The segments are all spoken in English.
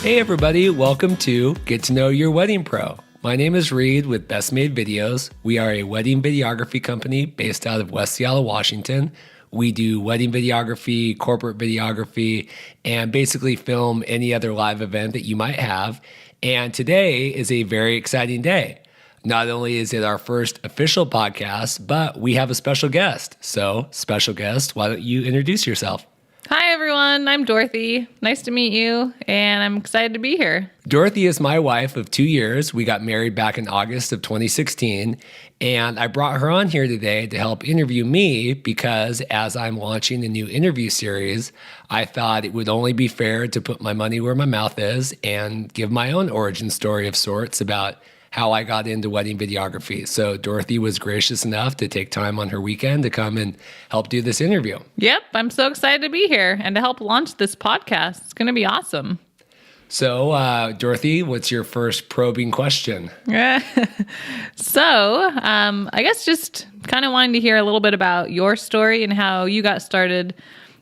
Hey everybody, welcome to Get to Know Your Wedding Pro. My name is Reid with Best Made Videos. We are a wedding videography company based out of West Seattle, Washington. We do wedding videography, corporate videography, and basically film any other live event that you might have. And today is a very exciting day. Not only is it our first official podcast, but we have a special guest. So, special guest, why don't you introduce yourself? Hi, everyone. I'm Dorothy. Nice to meet you, and I'm excited to be here. Dorothy is my wife of 2 years. We got married back in August of 2016, and I brought her on here today to help interview me because as I'm launching a new interview series, I thought it would only be fair to put my money where my mouth is and give my own origin story of sorts about how I got into wedding videography. So Dorothy was gracious enough to take time on her weekend to come and help do this interview. Yep, I'm so excited to be here and to help launch this podcast. It's going to be awesome. So, Dorothy, what's your first probing question? I guess just kind of wanting to hear a little bit about your story and how you got started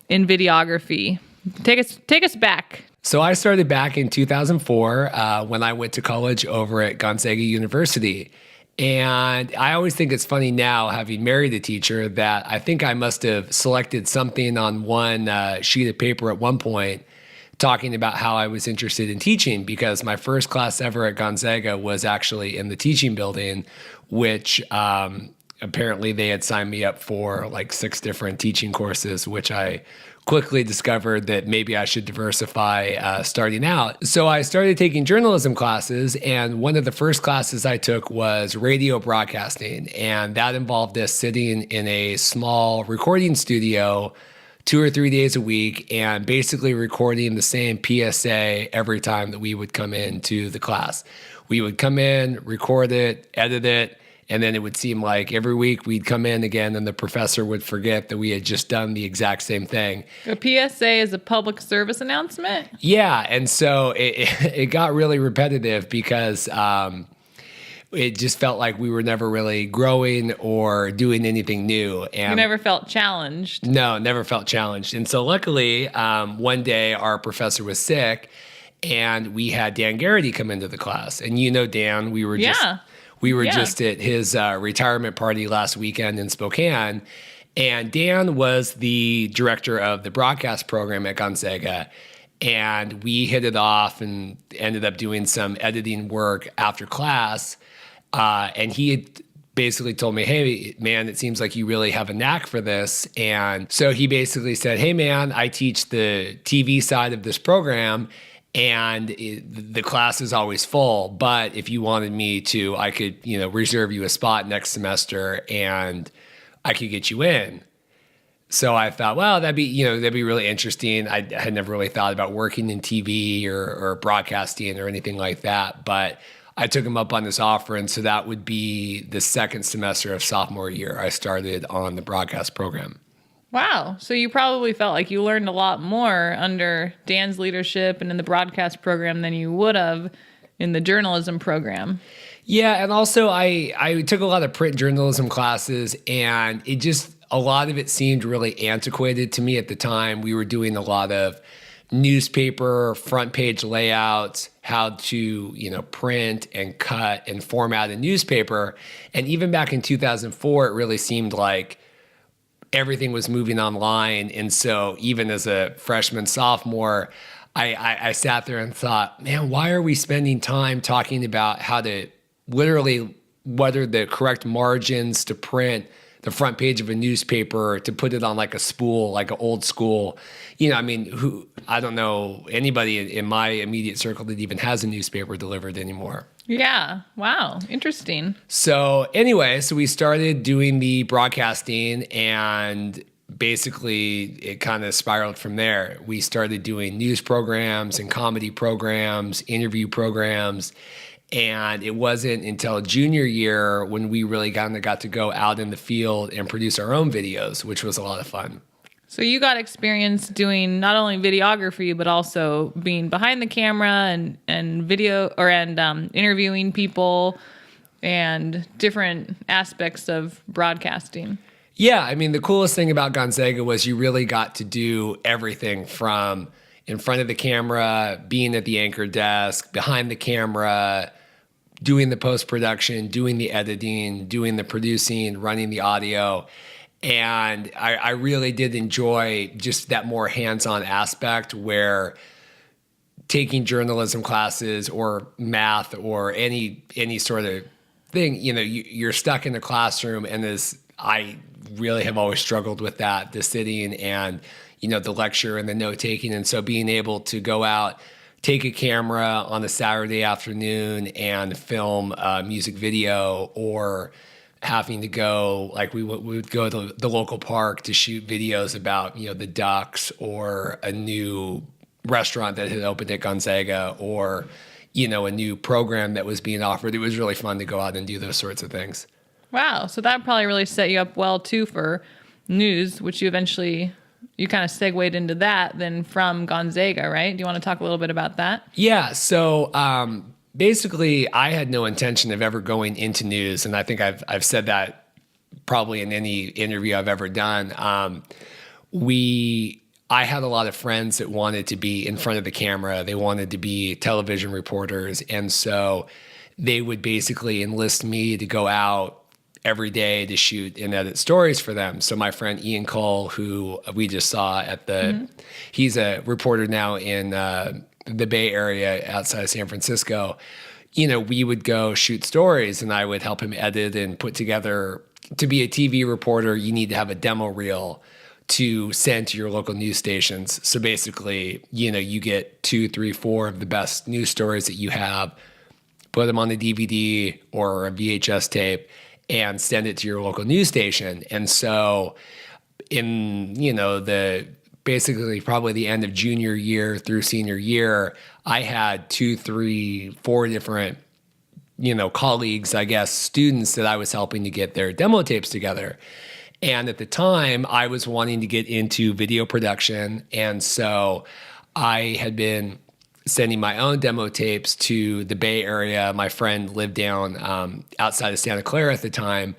in videography. Take us back. So I started back in 2004 when I went to college over at Gonzaga University. And I always think it's funny now, having married a teacher, that I think I must have selected something on one sheet of paper at one point talking about how I was interested in teaching, because my first class ever at Gonzaga was actually in the teaching building, which apparently they had signed me up for like 6 different teaching courses, which I quickly discovered that maybe I should diversify starting out. So I started taking journalism classes, and one of the first classes I took was radio broadcasting, and that involved us sitting in a small recording studio 2 or 3 days a week and basically recording the same PSA every time that we would come into the class. We would come in, record it, edit it, and then it would seem like every week we'd come in again and the professor would forget that we had just done the exact same thing. A PSA is a public service announcement? Yeah, and so it got really repetitive because it just felt like we were never really growing or doing anything new. And you never felt challenged? No, never felt challenged. And so luckily, one day our professor was sick and we had Dan Garrity come into the class. And you know Dan, we were just at his retirement party last weekend in Spokane, and Dan was the director of the broadcast program at Gonzaga, and we hit it off and ended up doing some editing work after class, and he had basically told me, hey, man, it seems like you really have a knack for this. And so he basically said, hey, man, I teach the TV side of this program, and the class is always full. But if you wanted me to, I could, reserve you a spot next semester and I could get you in. So I thought, well, that'd be really interesting. I had never really thought about working in TV or broadcasting or anything like that. But I took him up on this offer. And so that would be the second semester of sophomore year. I started on the broadcast program. Wow. So you probably felt like you learned a lot more under Dan's leadership and in the broadcast program than you would have in the journalism program. Yeah. And also I took a lot of print journalism classes, and a lot of it seemed really antiquated to me at the time. We were doing a lot of newspaper front page layouts, how to, print and cut and format a newspaper. And even back in 2004, it really seemed like everything was moving online. And so even as a freshman, sophomore, I sat there and thought, man, why are we spending time talking about how to literally whether the correct margins to print the front page of a newspaper, to put it on like a spool, like an old school, I don't know anybody in my immediate circle that even has a newspaper delivered anymore. Yeah. Wow. Interesting. So anyway, we started doing the broadcasting, and basically it kind of spiraled from there. We started doing news programs and comedy programs, interview programs. And it wasn't until junior year when we really got to go out in the field and produce our own videos, which was a lot of fun. So you got experience doing not only videography, but also being behind the camera and video and interviewing people and different aspects of broadcasting. Yeah, I mean, the coolest thing about Gonzaga was you really got to do everything from in front of the camera, being at the anchor desk, behind the camera, doing the post-production, doing the editing, doing the producing, running the audio. And I really did enjoy just that more hands-on aspect where taking journalism classes or math or any sort of thing, you're stuck in the classroom, and I really have always struggled with that, the sitting and, the lecture and the note taking. And so being able to go out, take a camera on a Saturday afternoon and film a music video, or having to go, like we would go to the local park to shoot videos about, the ducks or a new restaurant that had opened at Gonzaga, or, a new program that was being offered. It was really fun to go out and do those sorts of things. Wow. So that probably really set you up well too for news, which you kind of segued into that then from Gonzaga, right? Do you want to talk a little bit about that? Yeah. So basically, I had no intention of ever going into news, and I think I've said that probably in any interview I've ever done. I had a lot of friends that wanted to be in front of the camera. They wanted to be television reporters, and so they would basically enlist me to go out every day to shoot and edit stories for them. So my friend Ian Cole, who we just saw he's a reporter now in the Bay Area outside of San Francisco. We would go shoot stories, and I would help him edit and put together. To be a TV reporter, you need to have a demo reel to send to your local news stations. So basically, you get 2, 3, 4 of the best news stories that you have, put them on a DVD or a VHS tape, and send it to your local news station. And so in, basically probably the end of junior year through senior year, I had 2, 3, 4 different, colleagues, I guess, students that I was helping to get their demo tapes together. And at the time, I was wanting to get into video production. And so I had been sending my own demo tapes to the Bay Area. My friend lived down outside of Santa Clara at the time.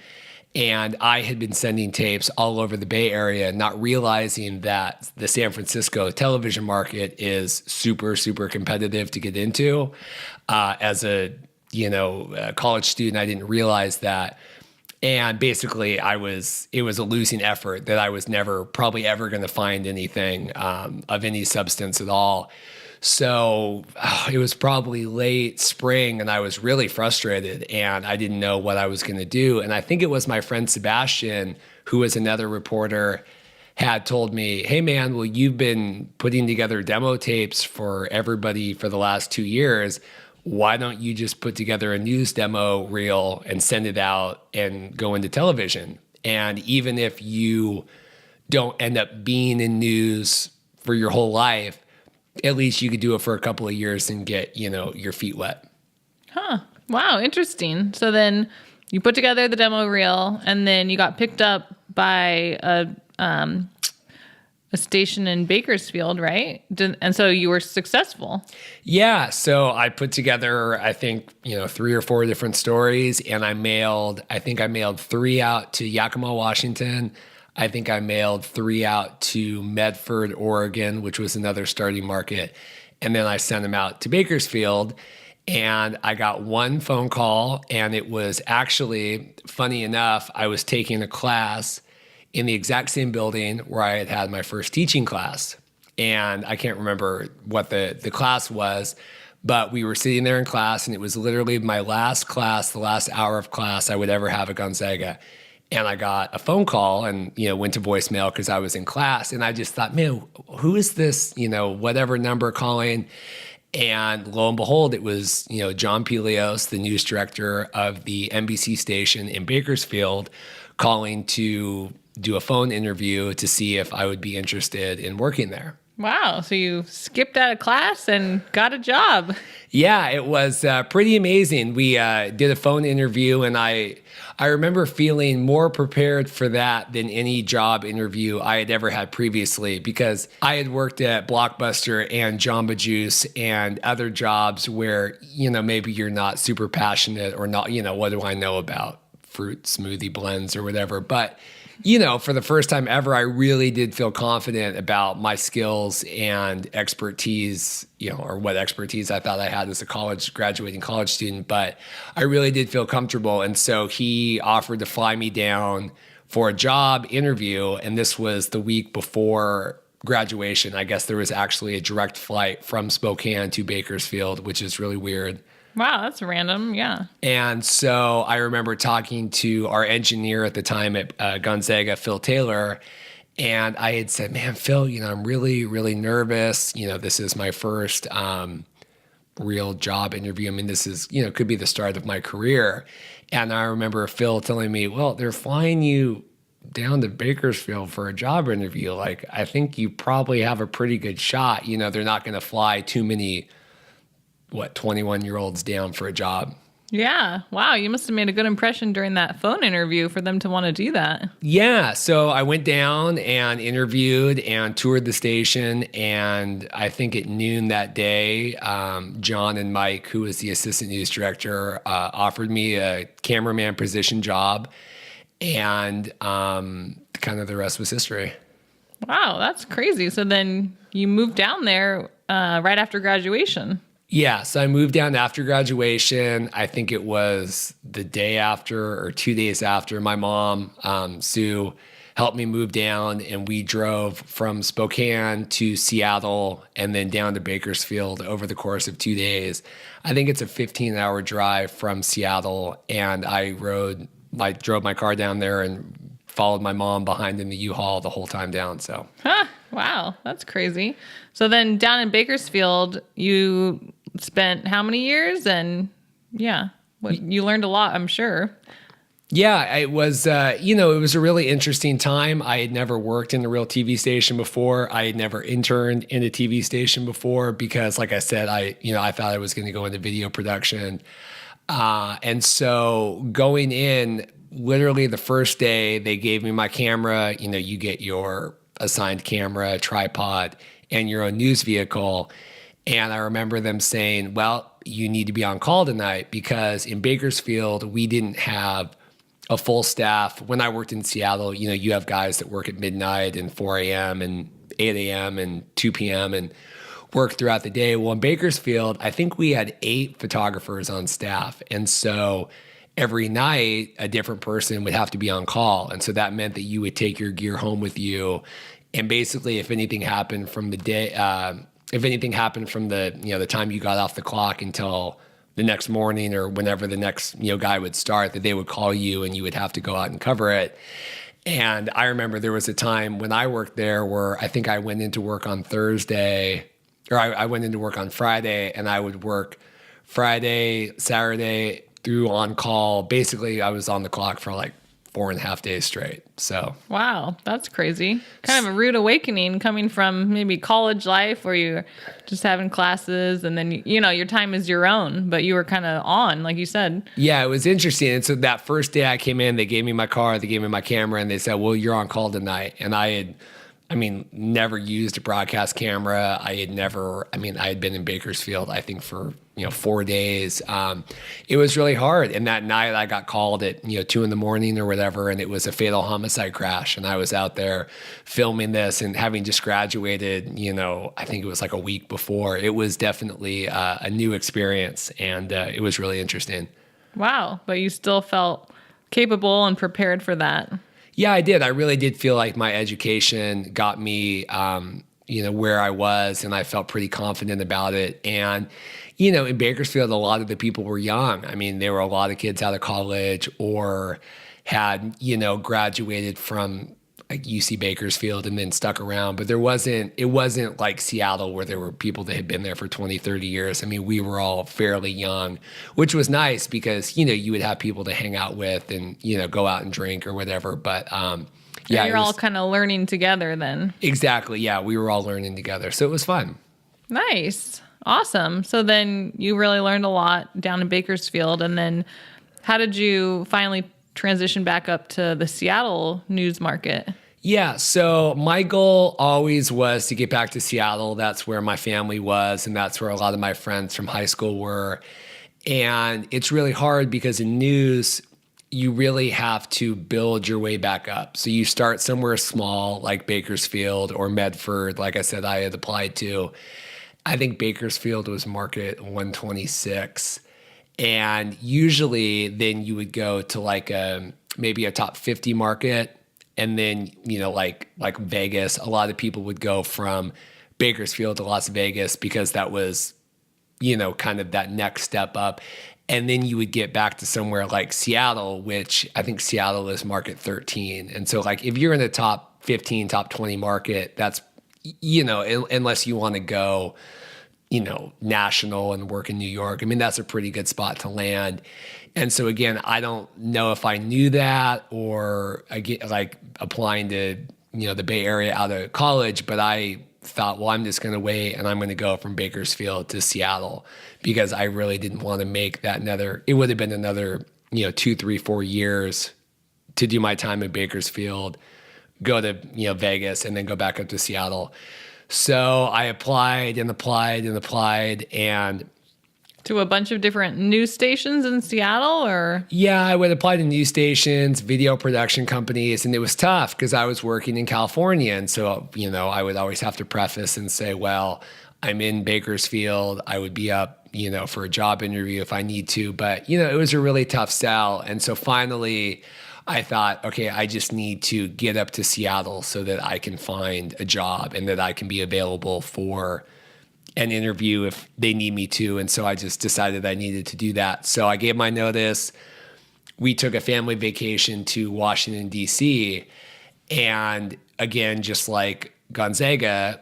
And I had been sending tapes all over the Bay Area, not realizing that the San Francisco television market is super, super competitive to get into. As a college student, I didn't realize that. And basically, it was a losing effort that I was probably ever going to find anything of any substance at all. So it was probably late spring, and I was really frustrated, and I didn't know what I was going to do. And I think it was my friend Sebastian, who was another reporter, had told me, "Hey man, well, you've been putting together demo tapes for everybody for the last 2 years. Why don't you just put together a news demo reel and send it out and go into television? And even if you don't end up being in news for your whole life, at least you could do it for a couple of years and get, your feet wet." Huh. Wow. Interesting. So then you put together the demo reel, and then you got picked up by a station in Bakersfield, right? And so you were successful. Yeah. So I put together, I think, 3 or 4 different stories, and I mailed 3 out to Yakima, Washington. I think I mailed 3 out to Medford, Oregon, which was another starting market. And then I sent them out to Bakersfield, and I got 1 phone call, and it was actually, funny enough, I was taking a class in the exact same building where I had my first teaching class. And I can't remember what the class was, but we were sitting there in class, and it was literally my last class, the last hour of class I would ever have at Gonzaga. And I got a phone call and, went to voicemail because I was in class. And I just thought, man, who is this, whatever number calling? And lo and behold, it was, John Pelios, the news director of the NBC station in Bakersfield, calling to do a phone interview to see if I would be interested in working there. Wow. So you skipped out of class and got a job. Yeah, it was pretty amazing. We did a phone interview, and I remember feeling more prepared for that than any job interview I had ever had previously, because I had worked at Blockbuster and Jamba Juice and other jobs where, maybe you're not super passionate or not, what do I know about fruit smoothie blends or whatever. But, for the first time ever, I really did feel confident about my skills and expertise, or what expertise I thought I had as a graduating college student. But I really did feel comfortable. And so he offered to fly me down for a job interview. And this was the week before graduation. I guess there was actually a direct flight from Spokane to Bakersfield, which is really weird. Wow, that's random. Yeah. And so I remember talking to our engineer at the time at Gonzaga, Phil Taylor, and I had said, man, Phil, I'm really, really nervous. This is my first real job interview. I mean, this is, could be the start of my career. And I remember Phil telling me, well, they're flying you down to Bakersfield for a job interview. Like, I think you probably have a pretty good shot. They're not going to fly too many 21-year-olds down for a job. Yeah. Wow. You must have made a good impression during that phone interview for them to want to do that. Yeah. So I went down and interviewed and toured the station. And I think at noon that day, John and Mike, who was the assistant news director, offered me a cameraman position job. And kind of the rest was history. Wow. That's crazy. So then you moved down there right after graduation. Yeah, so I moved down after graduation. I think it was the day after or 2 days after. My mom, Sue, helped me move down, and we drove from Spokane to Seattle and then down to Bakersfield over the course of 2 days. I think it's a 15-hour drive from Seattle, and I drove my car down there and followed my mom behind in the U-Haul the whole time down. So, wow, that's crazy. So then down in Bakersfield, you spent how many years? And you learned a lot, I'm sure. Yeah, it was, it was a really interesting time. I had never worked in a real TV station before. I had never interned in a TV station before because, like I said, I thought I was going to go into video production. And so going in, literally the first day, they gave me my camera. You get your assigned camera, tripod, and your own news vehicle. And I remember them saying, well, you need to be on call tonight because in Bakersfield, we didn't have a full staff. When I worked in Seattle, you have guys that work at midnight and 4 a.m. and 8 a.m. and 2 p.m. and work throughout the day. Well, in Bakersfield, I think we had 8 photographers on staff. And so every night, a different person would have to be on call. And so that meant that you would take your gear home with you. And basically, if anything happened from the day, the time you got off the clock until the next morning or whenever the next, guy would start, that they would call you and you would have to go out and cover it. And I remember there was a time when I worked there where I think I went into work on Thursday, or I went into work on Friday, and I would work Friday, Saturday through on call. Basically, I was on the clock for like 4.5 days straight. So wow, that's crazy. Kind of a rude awakening coming from maybe college life where you're just having classes and then your time is your own, but you were kind of on, like you said. Yeah, it was interesting. And so that first day I came in, they gave me my car, they gave me my camera, and they said, well, you're on call tonight. And I had never used a broadcast camera. I had been in Bakersfield, I think, for 4 days. It was really hard. And that night I got called at 2 a.m. or whatever, and it was a fatal homicide crash. And I was out there filming this, and having just graduated, I think it was like a week before. It was definitely a new experience, and it was really interesting. Wow. But you still felt capable and prepared for that. Yeah, I did. I really did feel like my education got me, where I was, and I felt pretty confident about it. And, in Bakersfield, a lot of the people were young. There were a lot of kids out of college or had, graduated from like UC Bakersfield and then stuck around. But it wasn't like Seattle where there were people that had been there for 20, 30 years. We were all fairly young, which was nice because, you would have people to hang out with and, go out and drink or whatever. But yeah. You're all kind of learning together then. Exactly. Yeah. We were all learning together. So it was fun. Nice. Awesome. So then you really learned a lot down in Bakersfield. And then how did you finally transition back up to the Seattle news market? Yeah, so my goal always was to get back to Seattle. That's where my family was, and that's where a lot of my friends from high school were. And it's really hard because in news, you really have to build your way back up. So you start somewhere small, like Bakersfield or Medford. Like I said, I had applied to. I think Bakersfield was market 126. And usually then you would go to like maybe a top 50 market. And then, like Vegas, a lot of people would go from Bakersfield to Las Vegas because that was, kind of that next step up. And then you would get back to somewhere like Seattle, which I think Seattle is market 13. And so like if you're in the top 15, top 20 market, that's, unless you want to go, national and work in New York. I mean, that's a pretty good spot to land. And so again, I don't know if I knew that or I get like applying to, the Bay Area out of college, but I thought, well, I'm just going to wait and I'm going to go from Bakersfield to Seattle because I really didn't want to make that it would have been another, 2, 3, 4 years to do my time in Bakersfield, go to, Vegas and then go back up to Seattle. So I applied and to a bunch of different news stations in Seattle, or? Yeah, I would apply to news stations, video production companies, and it was tough because I was working in California. And so, I would always have to preface and say, well, I'm in Bakersfield. I would be up, for a job interview if I need to. But, it was a really tough sell. And so finally, I thought, okay, I just need to get up to Seattle so that I can find a job and that I can be available for an interview if they need me to. And so I just decided I needed to do that. So I gave my notice. We took a family vacation to Washington, D.C. And again, just like Gonzaga,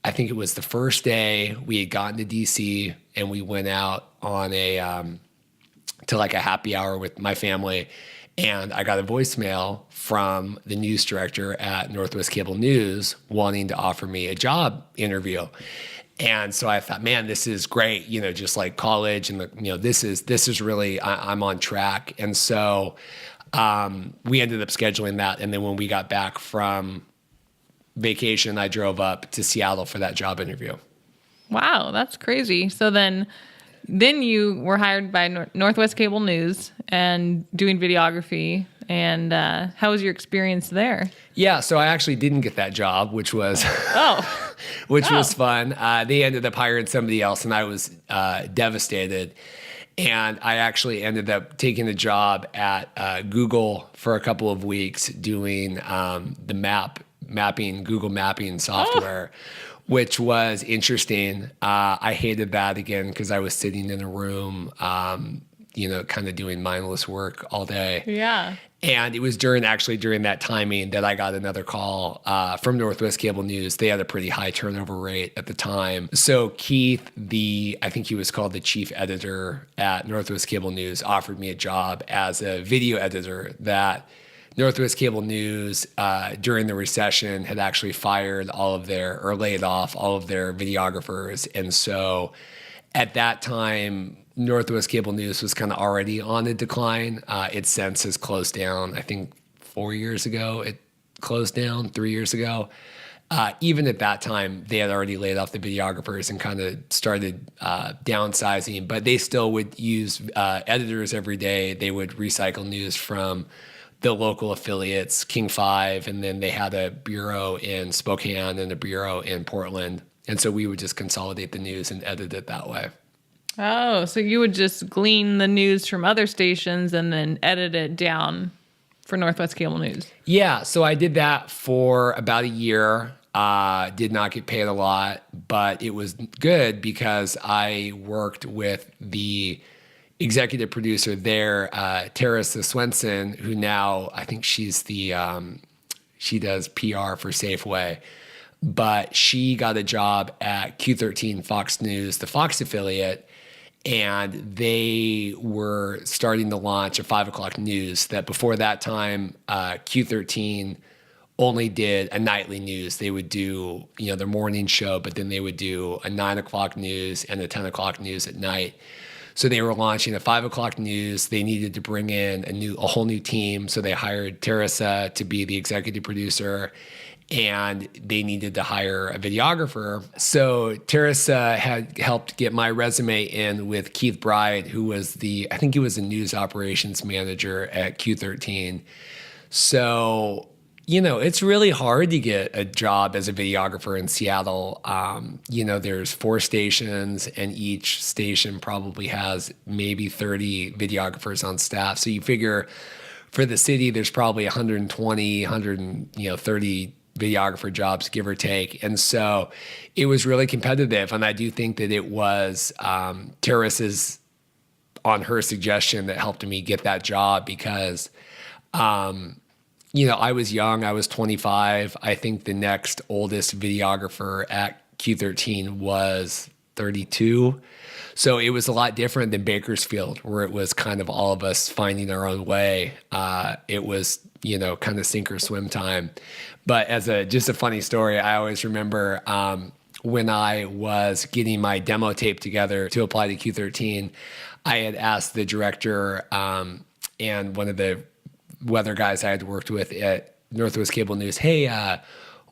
I think it was the first day we had gotten to D.C. and we went out on to like a happy hour with my family. And I got a voicemail from the news director at Northwest Cable News wanting to offer me a job interview. And so I thought, man, this is great, just like college and this is really, I'm on track. And so we ended up scheduling that. And then when we got back from vacation, I drove up to Seattle for that job interview. Wow, that's crazy. So then you were hired by Northwest Cable News and doing videography. And how was your experience there? Yeah, so I actually didn't get that job, which was was fun. They ended up hiring somebody else, and I was devastated. And I actually ended up taking a job at Google for a couple of weeks doing the Google mapping software. Which was interesting. I hated that again because I was sitting in a room, kind of doing mindless work all day. Yeah. And it was during that timing that I got another call from Northwest Cable News. They had a pretty high turnover rate at the time. So Keith, I think he was called the chief editor at Northwest Cable News, offered me a job as a video editor that Northwest Cable News, during the recession, had actually laid off all of their videographers. And so at that time, Northwest Cable News was kind of already on a decline. Its since has closed down. I think 4 years ago, it closed down 3 years ago. Even at that time, they had already laid off the videographers and kind of started downsizing, but they still would use editors every day. They would recycle news from the local affiliates, King 5, and then they had a bureau in Spokane and a bureau in Portland. And so we would just consolidate the news and edit it that way. Oh, so you would just glean the news from other stations and then edit it down for Northwest Cable News? Yeah, so I did that for about a year. Did not get paid a lot, but it was good because I worked with the executive producer there, Teresa Swenson, who now I think she does PR for Safeway, but she got a job at Q13 Fox News, the Fox affiliate, and they were starting to launch a 5 o'clock news that before that time, Q13 only did a nightly news. They would do, their morning show, but then they would do a 9 o'clock news and a 10 o'clock news at night. So they were launching a 5 o'clock news. They needed to bring in a whole new team. So they hired Teresa to be the executive producer, and they needed to hire a videographer. So Teresa had helped get my resume in with Keith Bride, who was I think he was the news operations manager at Q13. So, it's really hard to get a job as a videographer in Seattle. There's 4 stations, and each station probably has maybe 30 videographers on staff. So you figure for the city, there's probably 120, 130 videographer jobs, give or take. And so it was really competitive. And I do think that it was Teresa's, on her suggestion, that helped me get that job because, I was young. I was 25. I think the next oldest videographer at Q13 was 32. So it was a lot different than Bakersfield, where it was kind of all of us finding our own way. It was, kind of sink or swim time. But just a funny story, I always remember when I was getting my demo tape together to apply to Q13, I had asked the director and one of the weather guys I had worked with at Northwest Cable News, hey,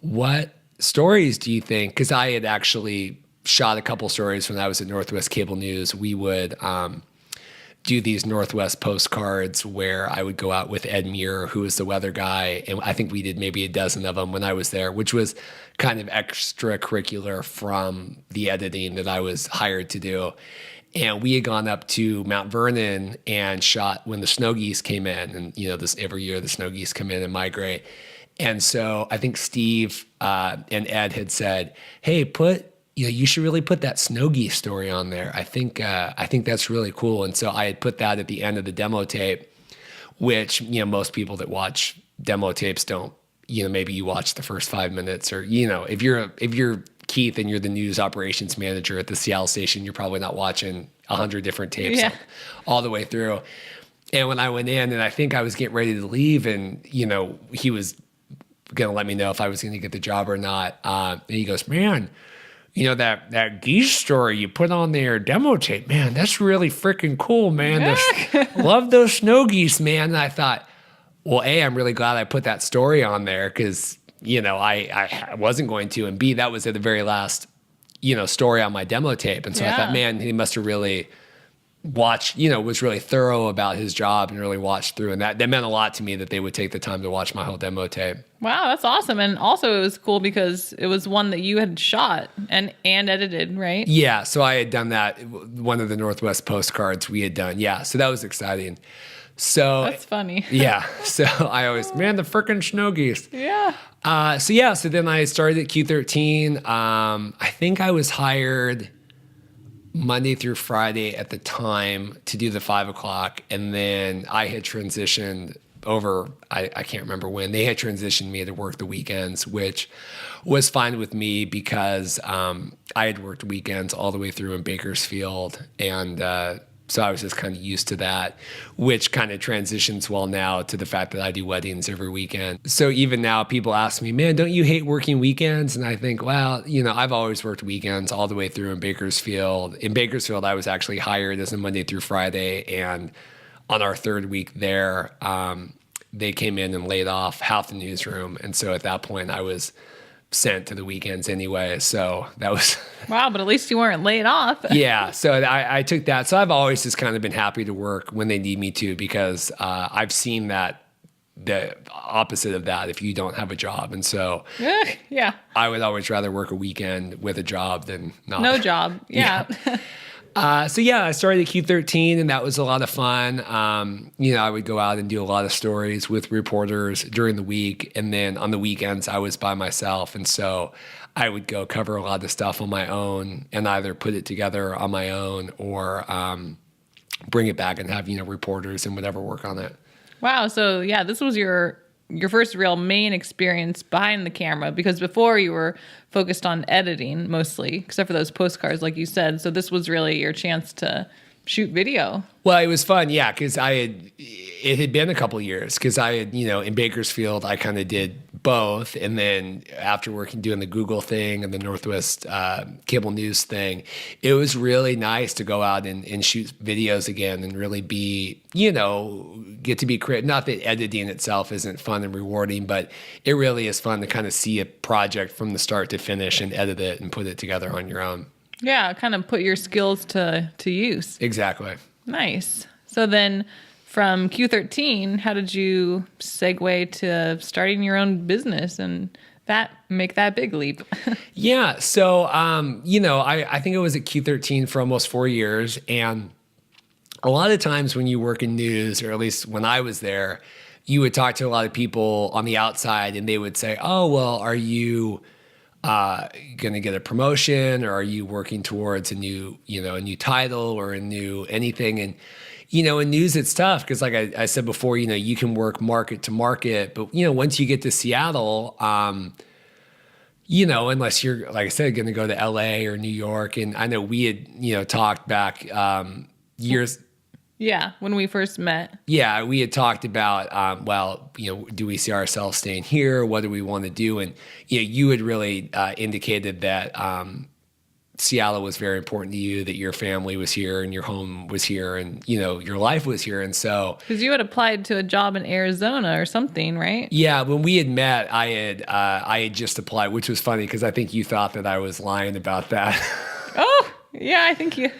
what stories do you think? Because I had actually shot a couple stories when I was at Northwest Cable News. We would do these Northwest postcards where I would go out with Ed Muir, who was the weather guy, and I think we did maybe a dozen of them when I was there, which was kind of extracurricular from the editing that I was hired to do. And we had gone up to Mount Vernon and shot when the snow geese came in. And, this every year the snow geese come in and migrate. And so I think Steve and Ed had said, hey, you should really put that snow geese story on there. I think that's really cool. And so I had put that at the end of the demo tape, which, most people that watch demo tapes don't, maybe you watch the first 5 minutes, or, if you're Keith and you're the news operations manager at the Seattle station, you're probably not watching 100 different tapes all the way through. And when I went in, and I think I was getting ready to leave, and, he was going to let me know if I was going to get the job or not. And he goes, man, that geese story you put on their demo tape, man, that's really freaking cool, man. Love those snow geese, man. And I thought, well, A, I'm really glad I put that story on there because, I wasn't going to. And B, that was at the very last, story on my demo tape. And so I thought, man, he must have really watched, was really thorough about his job and really watched through. And that meant a lot to me that they would take the time to watch my whole demo tape. Wow, that's awesome. And also it was cool because it was one that you had shot and edited, right? Yeah, so I had done that. One of the Northwest postcards we had done. Yeah, so that was exciting. So that's funny. Yeah. So I always, man, the frickin' snow geese. Yeah. So then I started at Q13. I think I was hired Monday through Friday at the time to do the 5 o'clock. And then I had transitioned over, I can't remember when, they had transitioned me to work the weekends, which was fine with me because I had worked weekends all the way through in Bakersfield. And so I was just kind of used to that, which kind of transitions well now to the fact that I do weddings every weekend. So even now people ask me, man, don't you hate working weekends? And I think, well, I've always worked weekends all the way through in Bakersfield. In Bakersfield, I was actually hired as a Monday through Friday. And on our 3rd week there, they came in and laid off half the newsroom. And so at that point, I was sent to the weekends anyway. So that was... Wow, but at least you weren't laid off. Yeah, so I took that. So I've always just kind of been happy to work when they need me to because I've seen that the opposite of that if you don't have a job. And so yeah, I would always rather work a weekend with a job than not. No job. Yeah. I started at Q13 and that was a lot of fun. I would go out and do a lot of stories with reporters during the week. And then on the weekends, I was by myself. And so I would go cover a lot of stuff on my own and either put it together on my own or bring it back and have, reporters and whatever work on it. Wow. So yeah, this was your first real main experience behind the camera, because before you were focused on editing mostly, except for those postcards, like you said. So this was really your chance to shoot video. Well, it was fun. Yeah. Cause it had been a couple of years cause I had, in Bakersfield, I kind of did both. And then after working, doing the Google thing and the Northwest cable news thing, it was really nice to go out and shoot videos again and really be, get to be creative. Not that editing itself isn't fun and rewarding, but it really is fun to kind of see a project from the start to finish and edit it and put it together on your own. Yeah, kind of put your skills to use. Exactly. Nice. So then from Q13, how did you segue to starting your own business and make that big leap? Yeah. So, I think I was at Q13 for almost 4 years. And a lot of times when you work in news, or at least when I was there, you would talk to a lot of people on the outside and they would say, oh, well, are you going to get a promotion, or are you working towards a new title or a new anything? And, in news, it's tough because, like I said before, you can work market to market, but, once you get to Seattle, unless you're, like I said, going to go to LA or New York. And I know we had, talked back years. Yeah, when we first met. Yeah, we had talked about, do we see ourselves staying here? What do we want to do? And, you had really indicated that Seattle was very important to you, that your family was here and your home was here and, your life was here. And so... Because you had applied to a job in Arizona or something, right? Yeah, when we had met, I had just applied, which was funny because I think you thought that I was lying about that. Oh, yeah, I think you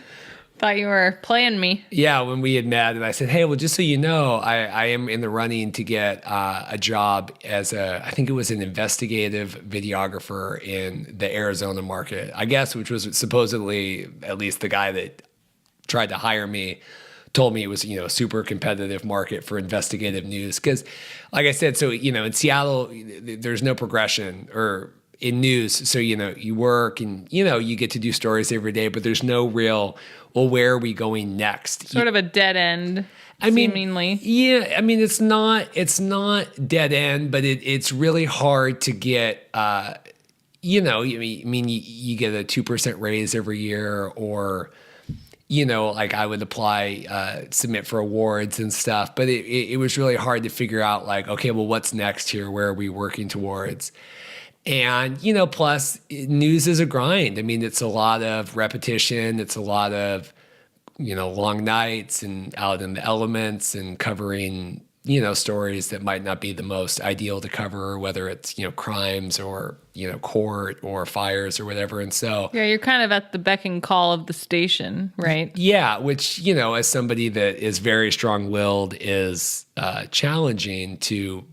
thought you were playing me. Yeah, when we had met, and I said, hey, well, just so you know, I am in the running to get a job as I think it was an investigative videographer in the Arizona market, I guess, which was supposedly, at least the guy that tried to hire me told me it was, a super competitive market for investigative news. Because, like I said, so, in Seattle, there's no progression or in news. So, you work and, you get to do stories every day, but there's no real, well, where are we going next? Sort of a dead end, seemingly. Yeah. I mean, it's not dead end, but it's really hard to get, you get a 2% raise every year, or, like I would apply, submit for awards and stuff, but it was really hard to figure out, like, okay, well, what's next here? Where are we working towards? And, plus news is a grind. I mean, it's a lot of repetition. It's a lot of, long nights and out in the elements and covering, stories that might not be the most ideal to cover, whether it's, crimes or, court or fires or whatever. And so... Yeah, you're kind of at the beck and call of the station, right? Yeah, which, as somebody that is very strong-willed, is challenging to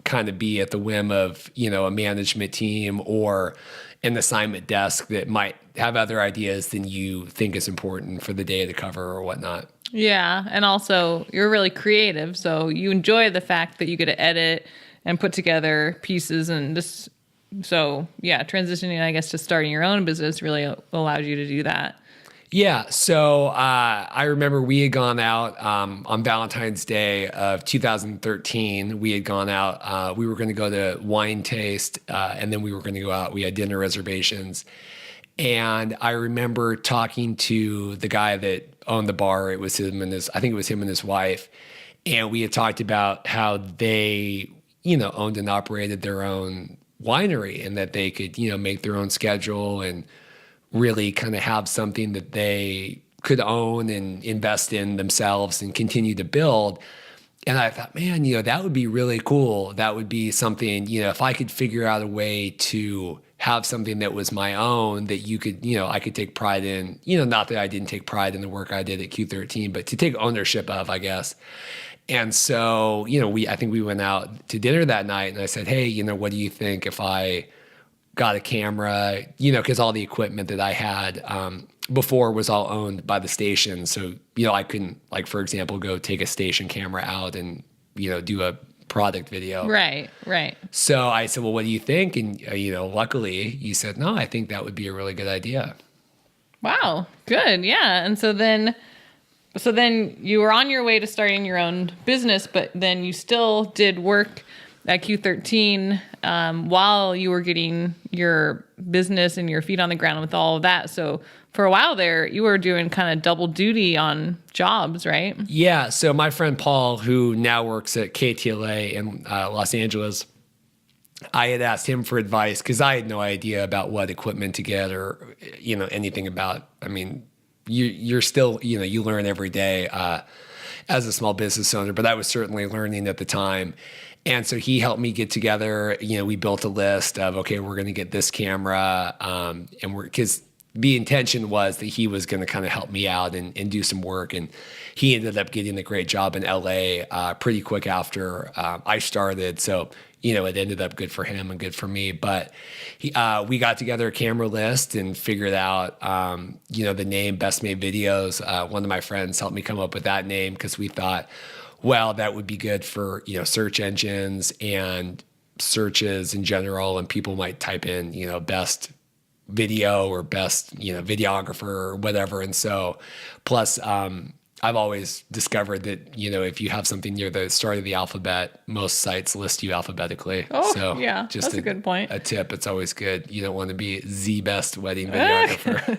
kind of be at the whim of, a management team or an assignment desk that might have other ideas than you think is important for the day to cover or whatnot. Yeah. And also you're really creative. So you enjoy the fact that you get to edit and put together pieces and just, so yeah, transitioning, I guess, to starting your own business really allowed you to do that. Yeah. So I remember we had gone out on Valentine's Day of 2013. We had gone out. We were going to go to wine taste, and then we were going to go out. We had dinner reservations. And I remember talking to the guy that owned the bar. It was him and I think it was him and his wife. And we had talked about how they, owned and operated their own winery, and that they could, make their own schedule and really kind of have something that they could own and invest in themselves and continue to build. And I thought, man, that would be really cool. That would be something, if I could figure out a way to have something that was my own, that you could, I could take pride in, not that I didn't take pride in the work I did at Q13, but to take ownership of, I guess. And so, I think we went out to dinner that night, and I said, hey, what do you think if I got a camera, because all the equipment that I had before was all owned by the station. So, I couldn't, like, for example, go take a station camera out and, do a product video. Right. So I said, well, what do you think? And, luckily you said, no, I think that would be a really good idea. Wow. Good. Yeah. And so then you were on your way to starting your own business, but then you still did work at Q13 while you were getting your business and your feet on the ground with all of that. So for a while there, you were doing kind of double duty on jobs, right? Yeah. So my friend Paul, who now works at KTLA in Los Angeles, I had asked him for advice because I had no idea about what equipment to get or, anything about, I mean, you're still, you learn every day as a small business owner, but I was certainly learning at the time. And so he helped me get together, we built a list of, okay, we're going to get this camera. Because the intention was that he was going to kind of help me out and do some work. And he ended up getting a great job in LA pretty quick after I started. So, it ended up good for him and good for me. But we got together a camera list and figured out, the name Best Made Videos. One of my friends helped me come up with that name because we thought, well, that would be good for, search engines and searches in general. And people might type in, best video or best, videographer or whatever. And so plus, I've always discovered that, if you have something near the start of the alphabet, most sites list you alphabetically. Oh, so yeah, that's a good point. A tip, it's always good. You don't want to be the best wedding videographer.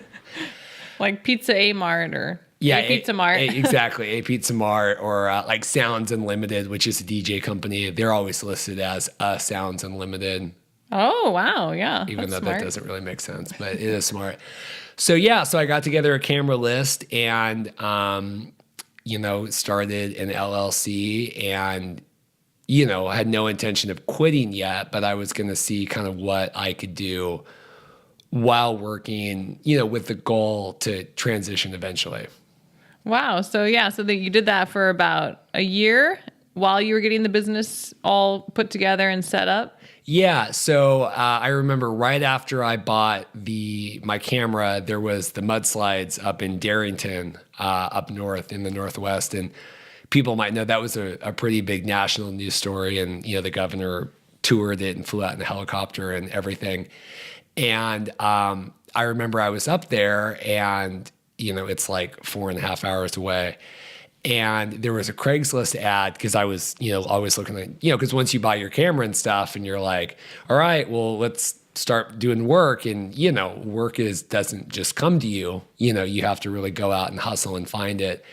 Like Pizza A Mart or A Pizza Mart. Exactly, A Pizza Mart or like Sounds Unlimited, which is a DJ company. They're always listed as Sounds Unlimited. Oh, wow, yeah. Even though that doesn't really make sense, but it is smart. So I got together a camera list and, started an LLC and, I had no intention of quitting yet, but I was going to see kind of what I could do while working, with the goal to transition eventually. Wow. So that you did that for about a year while you were getting the business all put together and set up? Yeah, so I remember right after I bought my camera, there was the mudslides up in Darrington, up north in the Northwest, and people might know that was a pretty big national news story, and the governor toured it and flew out in a helicopter and everything. And I remember I was up there, and it's like 4.5 hours away. And there was a Craigslist ad because I was, always looking at, because once you buy your camera and stuff and you're like, all right, well, let's start doing work. And, work doesn't just come to you, you have to really go out and hustle and find it.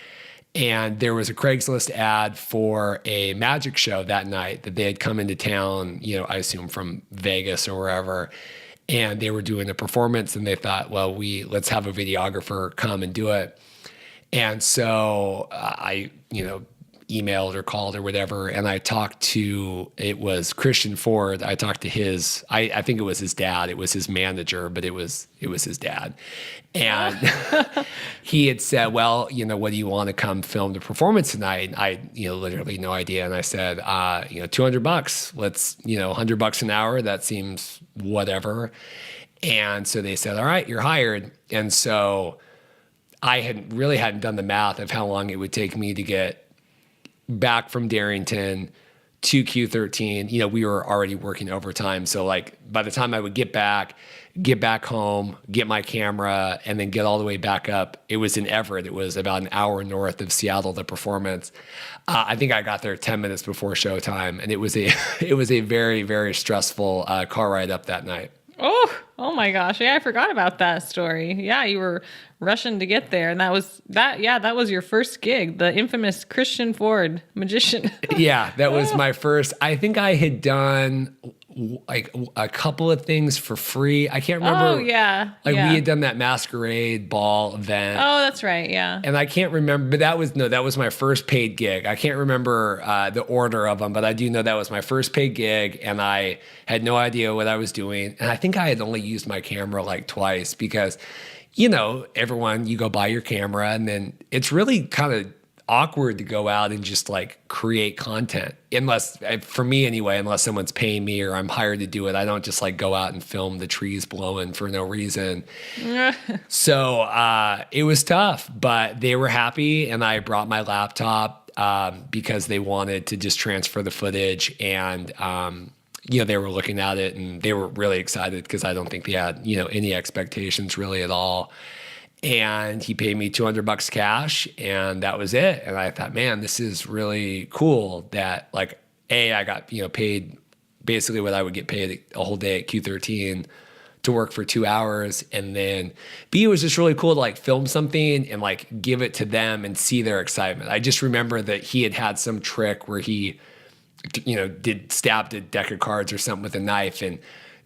And there was a Craigslist ad for a magic show that night that they had come into town, I assume from Vegas or wherever. And they were doing a performance and they thought, well, let's have a videographer come and do it. And so I, emailed or called or whatever, and I talked to, it was Christian Ford. I talked to I think it was his dad. It was his manager, but it was his dad. And he had said, well, what do you want to come film the performance tonight? And I, literally no idea. And I said, $200, let's, $100 an hour. That seems whatever. And so they said, all right, you're hired. And so I hadn't done the math of how long it would take me to get back from Darrington to Q13. We were already working overtime. So like by the time I would get back home, get my camera, and then get all the way back up, it was in Everett. It was about an hour north of Seattle, the performance. I think I got there 10 minutes before showtime, and it was a very, very stressful car ride up that night. Oh my gosh. Yeah, I forgot about that story. Yeah, you were rushing to get there. And that was your first gig, the infamous Christian Ford magician. Yeah, that was my first. I think I had done like a couple of things for free. I can't remember. Oh, yeah. We had done that masquerade ball event. Oh, that's right. Yeah. And I can't remember, but that was my first paid gig. I can't remember the order of them, but I do know that was my first paid gig, and I had no idea what I was doing. And I think I had only used my camera like twice because, everyone, you go buy your camera, and then it's really kind of awkward to go out and just like create content, unless, for me anyway, unless someone's paying me or I'm hired to do it. I don't just like go out and film the trees blowing for no reason. So it was tough, but they were happy, and I brought my laptop because they wanted to just transfer the footage, and they were looking at it and they were really excited because I don't think they had any expectations really at all. And he paid me $200 cash, and that was it. And I thought, man, this is really cool that like, I got, paid basically what I would get paid a whole day at Q13 to work for 2 hours. And then B, it was just really cool to like film something and like give it to them and see their excitement. I just remember that he had some trick where he did stabbed a deck of cards or something with a knife, and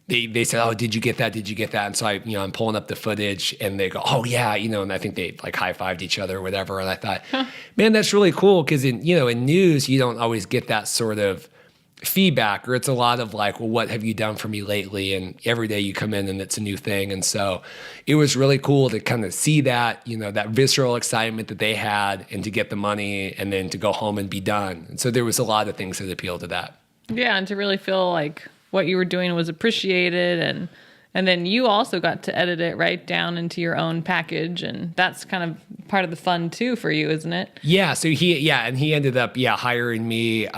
they said, "Oh, did you get that? Did you get that?" And so I'm pulling up the footage, and they go, "Oh yeah," and I think they like high-fived each other or whatever. And I thought, man, that's really cool, because in news you don't always get that sort of feedback, or it's a lot of like, well, what have you done for me lately? And every day you come in and it's a new thing. And so it was really cool to kind of see that, that visceral excitement that they had, and to get the money and then to go home and be done. And so there was a lot of things that appealed to that. Yeah, and to really feel like what you were doing was appreciated, and then you also got to edit it right down into your own package, and that's kind of part of the fun too for you, isn't it? Yeah. So he ended up hiring me.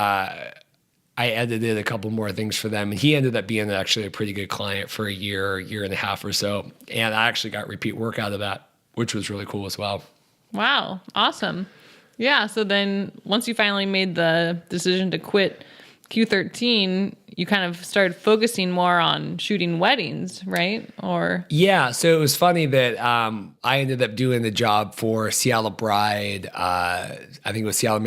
I edited a couple more things for them, and he ended up being actually a pretty good client for a year and a half or so. And I actually got repeat work out of that, which was really cool as well. Wow. Awesome. Yeah. So then once you finally made the decision to quit Q13, you kind of started focusing more on shooting weddings, right? Or yeah. So it was funny that I ended up doing the job for Seattle Bride. I think it was Seattle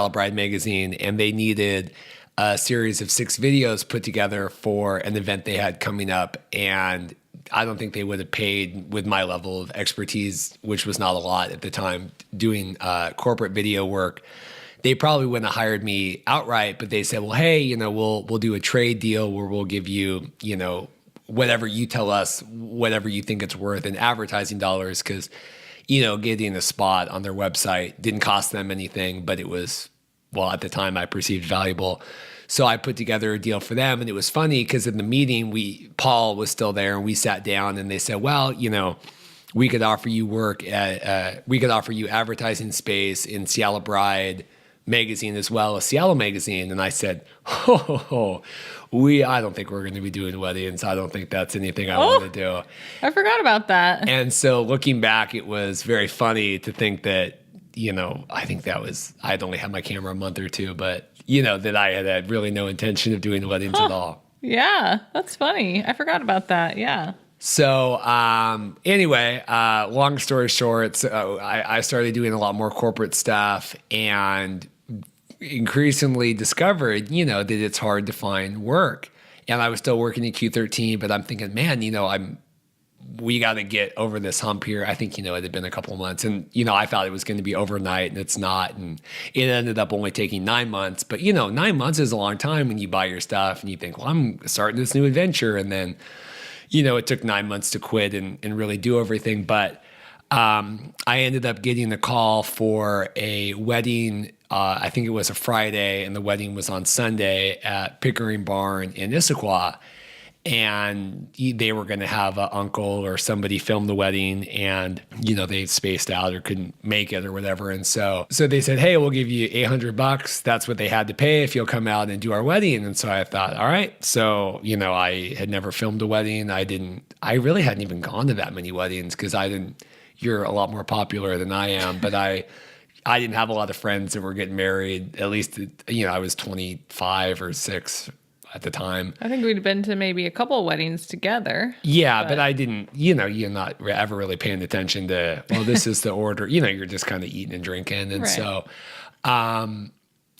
Bride Magazine, and they needed a series of 6 videos put together for an event they had coming up. And I don't think they would have paid, with my level of expertise, which was not a lot at the time, doing corporate video work. They probably wouldn't have hired me outright, but they said, well, hey, we'll do a trade deal where we'll give you, whatever you tell us, whatever you think it's worth in advertising dollars. Because, getting a spot on their website didn't cost them anything, but it was, well, at the time I perceived valuable. So I put together a deal for them. And it was funny because in the meeting, Paul was still there, and we sat down and they said, well, we could offer you work we could offer you advertising space in Seattle Bride Magazine as well as Seattle Magazine. And I said, I don't think we're going to be doing weddings. I don't think that's anything I want to do. I forgot about that. And so looking back, it was very funny to think that, I think I'd only had my camera a month or two, but that I had really no intention of doing weddings at all. Yeah, that's funny. I forgot about that. Yeah. So anyway, long story short, so I started doing a lot more corporate stuff, and increasingly discovered, that it's hard to find work. And I was still working in Q13, but I'm thinking, man, we got to get over this hump here. I think, it had been a couple of months, and, I thought it was going to be overnight, and it's not. And it ended up only taking 9 months, but 9 months is a long time when you buy your stuff and you think, well, I'm starting this new adventure. And then, it took 9 months to quit and really do everything. But I ended up getting a call for a wedding. I think it was a Friday, and the wedding was on Sunday at Pickering Barn in Issaquah. And they were going to have an uncle or somebody film the wedding, and, they spaced out or couldn't make it or whatever. And so they said, hey, we'll give you $800. That's what they had to pay if you'll come out and do our wedding. And so I thought, all right. So, I had never filmed a wedding. I really hadn't even gone to that many weddings, because you're a lot more popular than I am, but I didn't have a lot of friends that were getting married. At least, I was 25 or 6 at the time. I think we'd been to maybe a couple of weddings together. Yeah, but I didn't, you're not ever really paying attention to, well, this is the order. You're just kind of eating and drinking. And so I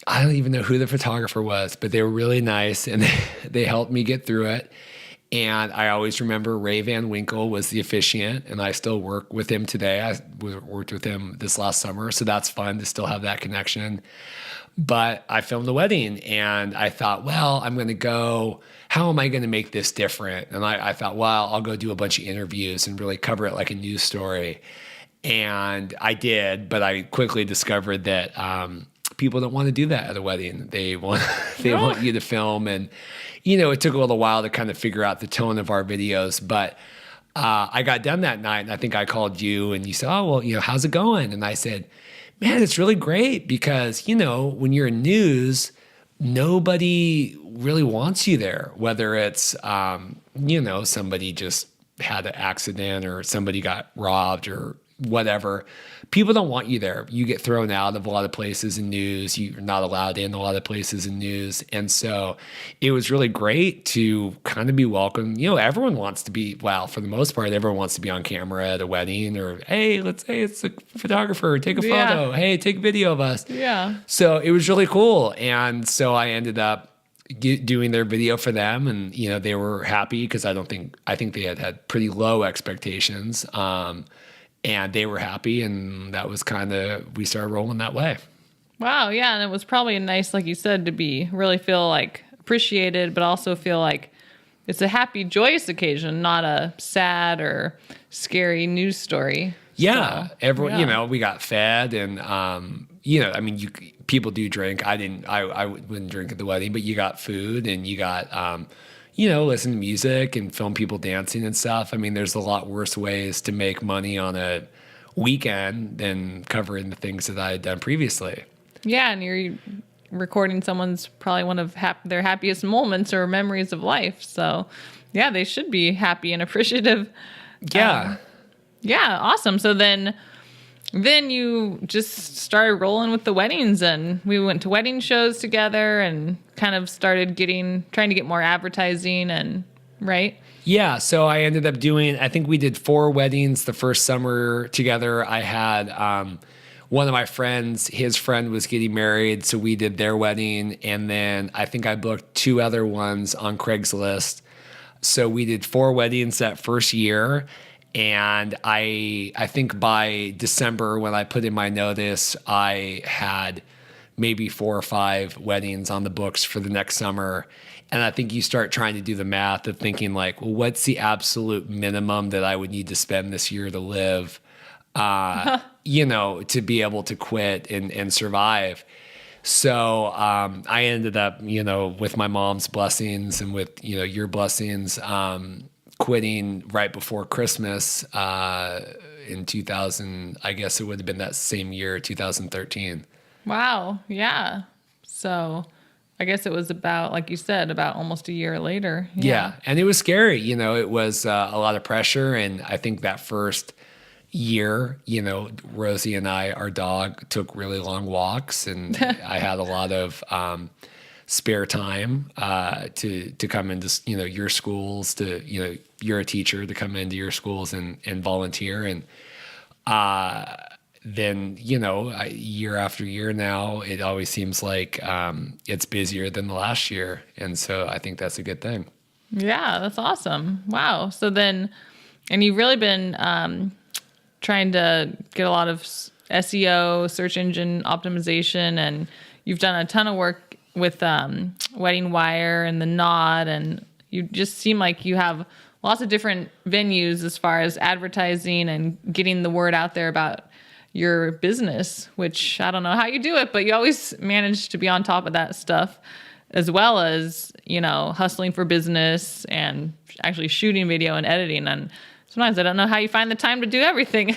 don't even know who the photographer was, but they were really nice, and they helped me get through it. And I always remember Ray Van Winkle was the officiant, and I still work with him today. I worked with him this last summer, so that's fun to still have that connection. But I filmed the wedding, and I thought, well, I'm going to go, how am I going to make this different? And I thought, well, I'll go do a bunch of interviews and really cover it like a news story. And I did, but I quickly discovered that people don't want to do that at a wedding. They want you to film. And, it took a little while to kind of figure out the tone of our videos. But I got done that night, and I think I called you, and you said, oh, well, how's it going? And I said, man, it's really great, because, when you're in news, nobody really wants you there, whether it's, somebody just had an accident, or somebody got robbed, or whatever. People don't want you there. You get thrown out of a lot of places in news. You're not allowed in a lot of places in news. And so it was really great to kind of be welcome. Everyone wants to be, well, for the most part, everyone wants to be on camera at a wedding, or, hey, let's say it's a photographer, take a photo. Hey, take a video of us. Yeah. So it was really cool. And so I ended up doing their video for them, and they were happy because I think they had pretty low expectations, and they were happy, and that was we started rolling that way. Wow, yeah, and it was probably nice, like you said, to really feel like appreciated, but also feel like it's a happy, joyous occasion, not a sad or scary news story. Yeah, so, everyone, we got fed, and people do drink. I wouldn't drink at the wedding, but you got food, and you got, listen to music and film people dancing and stuff. I mean, there's a lot worse ways to make money on a weekend than covering the things that I had done previously. Yeah, and you're recording someone's probably one of their happiest moments or memories of life. So, yeah, they should be happy and appreciative. Yeah. Yeah, awesome. So then you just started rolling with the weddings, and we went to wedding shows together and kind of started trying to get more advertising, and right? Yeah. So I ended up I think we did 4 weddings the first summer together. I had one of my friends, his friend was getting married, so we did their wedding. And then I think I booked 2 other ones on Craigslist. So we did 4 weddings that first year. And I think by December, when I put in my notice, I had maybe 4 or 5 weddings on the books for the next summer. And I think you start trying to do the math of thinking like, well, what's the absolute minimum that I would need to spend this year to live, to be able to quit and survive. So I ended up, with my mom's blessings and with, your blessings, quitting right before Christmas in 2000. I guess it would have been that same year, 2013. Wow. Yeah. So I guess it was about, like you said, about almost a year later. Yeah. And it was scary. It was a lot of pressure. And I think that first year, Rosie and our dog, took really long walks, and I had a lot of spare time to come into your schools, to you're a teacher, to come into your schools and volunteer, and then year after year now, it always seems like it's busier than the last year, and so I think that's a good thing. Yeah, that's awesome. Wow. So then, and you've really been trying to get a lot of SEO, search engine optimization, and you've done a ton of work with Wedding Wire and The Knot, and you just seem like you have lots of different venues as far as advertising and getting the word out there about your business, which I don't know how you do it, but you always manage to be on top of that stuff, as well as, hustling for business and actually shooting video and editing. And sometimes I don't know how you find the time to do everything.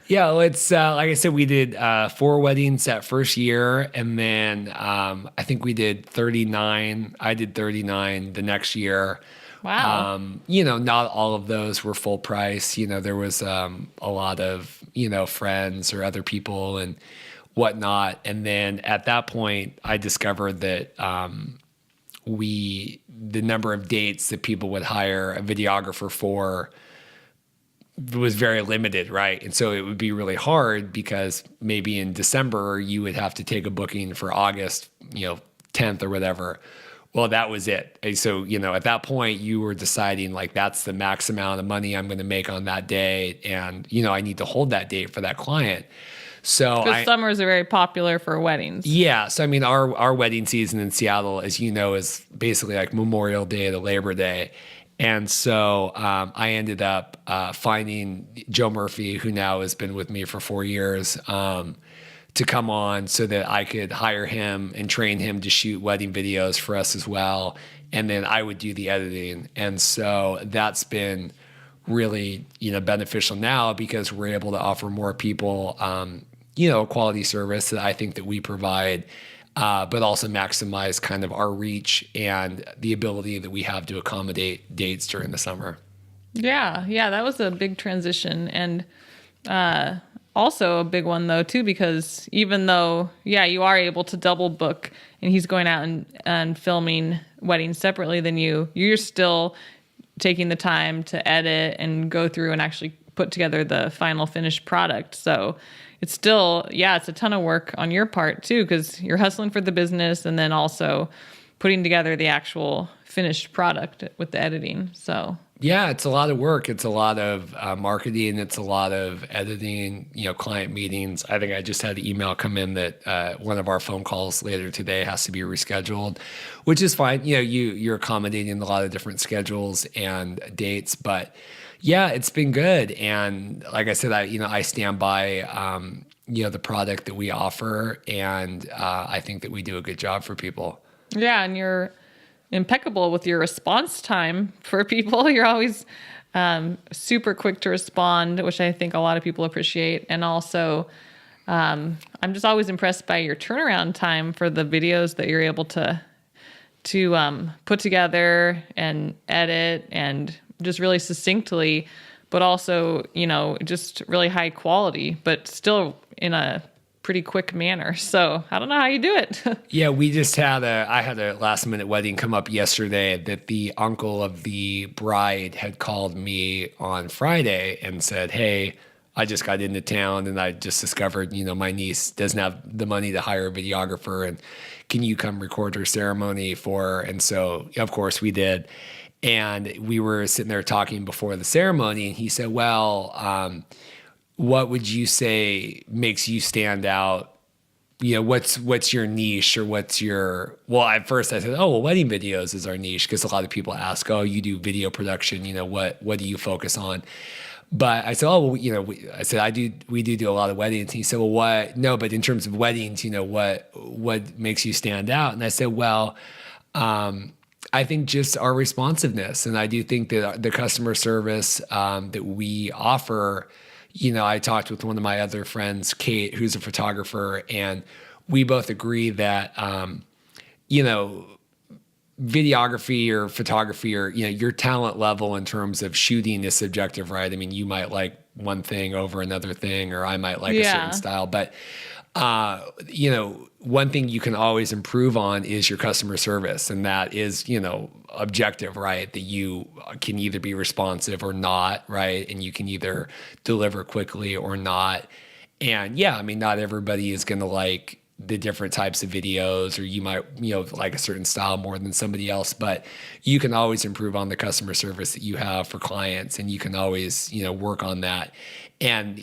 Yeah, well, it's like I said, we did 4 weddings that first year, and then I think we did 39. I did 39 the next year. Wow. Not all of those were full price. There was a lot of, friends or other people and whatnot. And then at that point, I discovered that the number of dates that people would hire a videographer for was very limited, right? And so it would be really hard because maybe in December you would have to take a booking for August, 10th or whatever. Well, that was it. And so, at that point you were deciding like, that's the max amount of money I'm going to make on that day. And, I need to hold that date for that client. So because summers are very popular for weddings. Yeah. So, I mean, our wedding season in Seattle, as you know, is basically like Memorial Day to Labor Day. And so I ended up finding Joe Murphy, who now has been with me for 4 years, to come on so that I could hire him and train him to shoot wedding videos for us as well. And then I would do the editing. And so that's been really, beneficial now because we're able to offer more people, quality service that I think that we provide, but also maximize kind of our reach and the ability that we have to accommodate dates during the summer. Yeah, that was a big transition. And also a big one though too, because even though you are able to double book and he's going out and filming weddings separately than you're still taking the time to edit and go through and actually put together the final finished product. So it's still, it's a ton of work on your part too, because you're hustling for the business and then also putting together the actual finished product with the editing. So yeah, it's a lot of work. It's a lot of marketing. It's a lot of editing, client meetings. I think I just had an email come in that one of our phone calls later today has to be rescheduled, which is fine. You're accommodating a lot of different schedules and dates, but yeah, it's been good. And like I said, I stand by, the product that we offer, and I think that we do a good job for people. Yeah, and you're impeccable with your response time for people. You're always super quick to respond, which I think a lot of people appreciate. And also, I'm just always impressed by your turnaround time for the videos that you're able to put together and edit, and just really succinctly, but also, just really high quality, but still in a pretty quick manner. So I don't know how you do it. Yeah, I had a last minute wedding come up yesterday that the uncle of the bride had called me on Friday and said, hey, I just got into town and I just discovered, my niece doesn't have the money to hire a videographer, and can you come record her ceremony for her? And so of course we did. And we were sitting there talking before the ceremony, and he said, well, what would you say makes you stand out? What's your niche, or well, at first I said, oh, well, wedding videos is our niche, because a lot of people ask, oh, you do video production, what do you focus on? But I said, oh, well, we do a lot of weddings. And he said, well, what? No, but in terms of weddings, what makes you stand out? And I said, well, I think just our responsiveness. And I do think that the customer service that we offer, I talked with one of my other friends, Kate, who's a photographer, and we both agree that, videography or photography, or, your talent level in terms of shooting is subjective, right? I mean, you might like one thing over another thing, or I might like a certain style, but, one thing you can always improve on is your customer service. And that is, objective, right? That you can either be responsive or not, right? And you can either deliver quickly or not. And yeah, I mean, not everybody is going to like the different types of videos, or you might, like a certain style more than somebody else, but you can always improve on the customer service that you have for clients, and you can always, work on that. And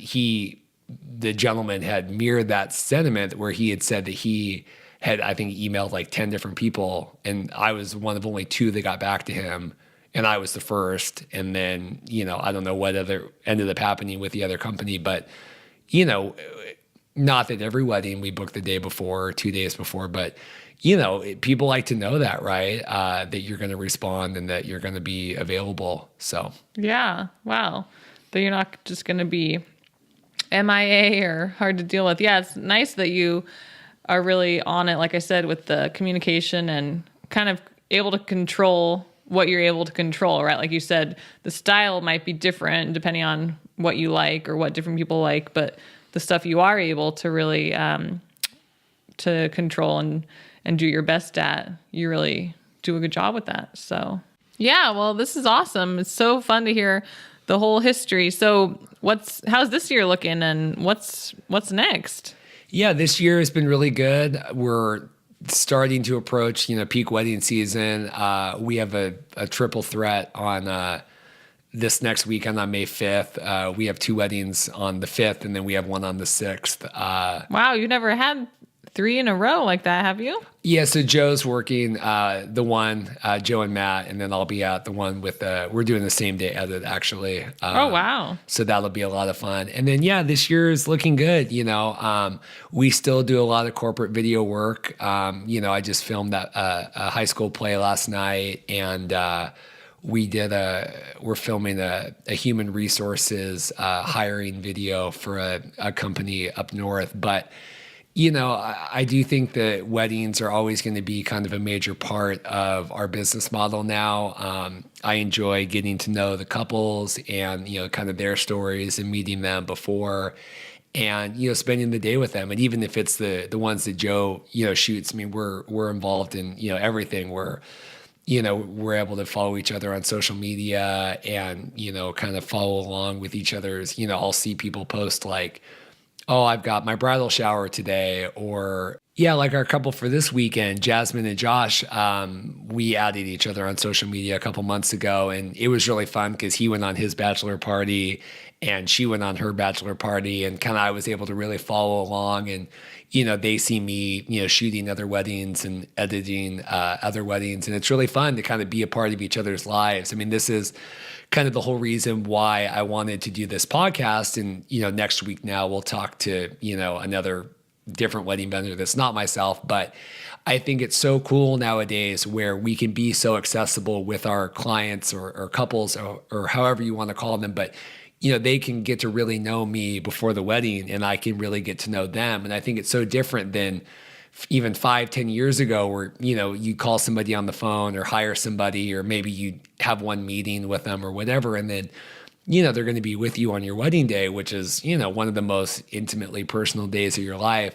the gentleman had mirrored that sentiment, where he had said that he had, I think, emailed like 10 different people, and I was one of only 2 that got back to him, and I was the first. And then, I don't know what other ended up happening with the other company, but, not that every wedding we booked the day before or 2 days before, but, people like to know that, right? That you're going to respond and that you're going to be available. So, yeah. Wow. That you're not just going to be MIA or hard to deal with. Yeah, it's nice that you are really on it, like I said, with the communication, and kind of able to control what you're able to control, right? Like you said, the style might be different depending on what you like or what different people like, but the stuff you are able to really to control and do your best at, you really do a good job with that. So yeah, well, this is awesome. It's so fun to hear the whole history. So how's this year looking, and what's next? Yeah, this year has been really good. We're starting to approach, peak wedding season. We have a triple threat on this next weekend on May 5th. We have 2 weddings on the 5th, and then we have one on the 6th. Wow, you never had 3 in a row like that, have you? Yeah, so Joe's working the one, Joe and Matt, and then I'll be at the one with, we're doing the same day edit, actually. Oh, wow. So that'll be a lot of fun. And then, yeah, this year is looking good. We still do a lot of corporate video work. I just filmed a high school play last night, and we're filming a human resources hiring video for a company up north. But I do think that weddings are always going to be kind of a major part of our business model now. I enjoy getting to know the couples and, kind of their stories and meeting them before and, spending the day with them. And even if it's the ones that Joe, shoots, I mean, we're involved in, everything. We're able to follow each other on social media and, kind of follow along with each other's, I'll see people post like, oh, I've got my bridal shower today, or yeah, like our couple for this weekend, Jasmine and Josh, we added each other on social media a couple months ago, and it was really fun because he went on his bachelor party and she went on her bachelor party, and kind of I was able to really follow along, and they see me, shooting other weddings and editing other weddings, and it's really fun to kind of be a part of each other's lives. I mean, this is kind of the whole reason why I wanted to do this podcast. And, next week now we'll talk to, another different wedding vendor that's not myself. But I think it's so cool nowadays where we can be so accessible with our clients or couples or however you want to call them. But, they can get to really know me before the wedding and I can really get to know them. And I think it's so different than even 5-10 years ago where, you call somebody on the phone or hire somebody, or maybe you have one meeting with them or whatever. And then, they're going to be with you on your wedding day, which is, one of the most intimately personal days of your life.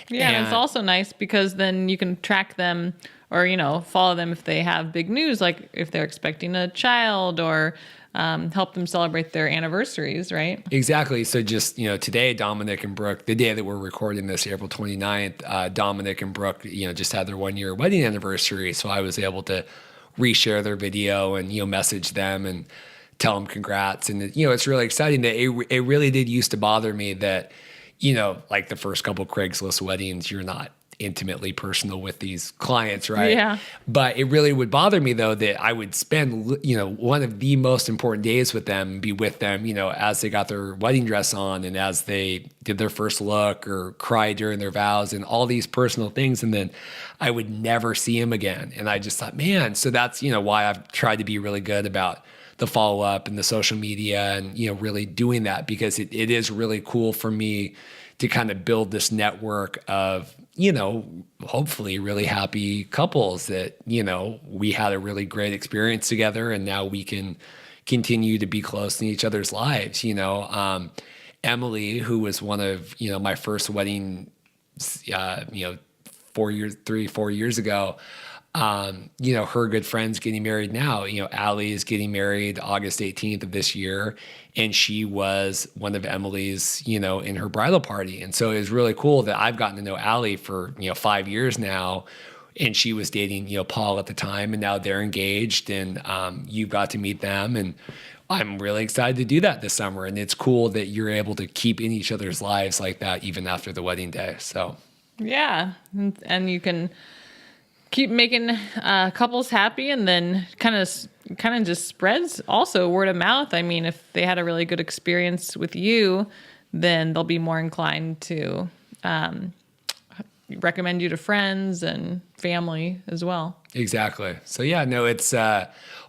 Yeah. And it's also nice because then you can track them or, follow them if they have big news, like if they're expecting a child, or help them celebrate their anniversaries, right? Exactly. So just, today, Dominic and Brooke, the day that we're recording this, April 29th, Dominic and Brooke, just had their 1-year wedding anniversary. So I was able to reshare their video and, message them and tell them congrats. And, it's really exciting that it really did used to bother me that, like the first couple Craigslist weddings, you're not intimately personal with these clients, right? Yeah. But it really would bother me though that I would spend, one of the most important days with them, be with them, as they got their wedding dress on and as they did their first look or cried during their vows and all these personal things. And then I would never see them again. And I just thought, man, so that's, why I've tried to be really good about the follow up and the social media and, really doing that, because it is really cool for me to kind of build this network of, hopefully really happy couples that, we had a really great experience together and now we can continue to be close in each other's lives. Emily, who was one of, my first wedding, 4 years ago, her good friend's getting married now. Allie is getting married August 18th of this year. And she was one of Emily's, in her bridal party. And so it was really cool that I've gotten to know Allie for, 5 years now. And she was dating, Paul at the time, and now they're engaged and you've got to meet them. And I'm really excited to do that this summer. And it's cool that you're able to keep in each other's lives like that, even after the wedding day. So, yeah. And you can keep making couples happy, and then kind of just spreads also word of mouth. I mean, if they had a really good experience with you, then they'll be more inclined to recommend you to friends and family as well. Exactly. So yeah, no, it's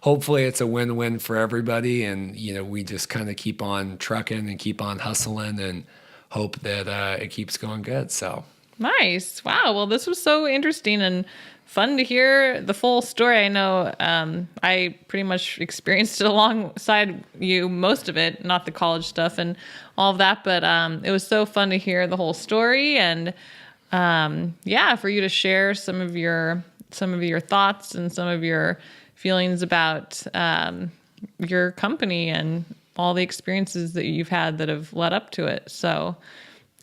hopefully it's a win-win for everybody, and we just kind of keep on trucking and keep on hustling and hope that it keeps going good. So nice. Wow. Well, this was so interesting and fun to hear the full story. I know I pretty much experienced it alongside you, most of it, not the college stuff and all of that, but it was so fun to hear the whole story, and for you to share some of your thoughts and some of your feelings about your company and all the experiences that you've had that have led up to it. So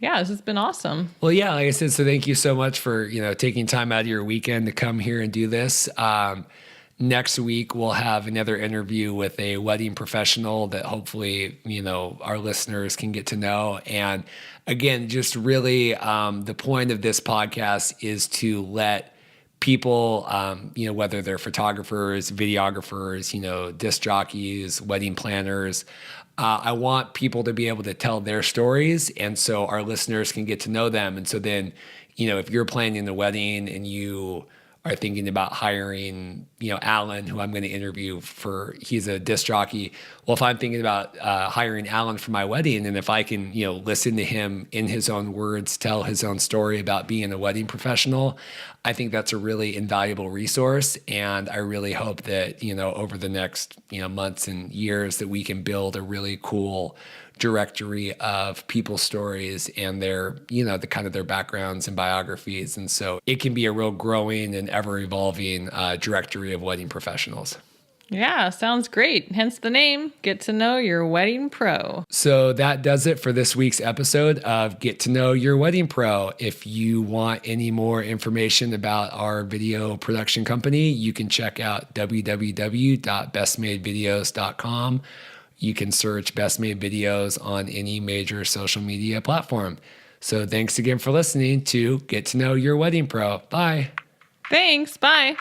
yeah, this has been awesome. Well, yeah, like I said, so thank you so much for, taking time out of your weekend to come here and do this. Next week, we'll have another interview with a wedding professional that hopefully, our listeners can get to know. And again, just really the point of this podcast is to let people, whether they're photographers, videographers, disc jockeys, wedding planners, I want people to be able to tell their stories, and so our listeners can get to know them. And so then, if you're planning the wedding and you are thinking about hiring, Alan, who I'm going to interview he's a disc jockey. Well, if I'm thinking about hiring Alan for my wedding, and if I can, listen to him in his own words, tell his own story about being a wedding professional, I think that's a really invaluable resource. And I really hope that, over the next, months and years that we can build a really cool directory of people's stories and their, the kind of their backgrounds and biographies. And so it can be a real growing and ever evolving directory of wedding professionals. Yeah, sounds great. Hence the name, Get to Know Your Wedding Pro. So that does it for this week's episode of Get to Know Your Wedding Pro. If you want any more information about our video production company, you can check out www.bestmadevideos.com. You can search Best Made Videos on any major social media platform. So thanks again for listening to Get to Know Your Wedding Pro. Bye. Thanks. Bye.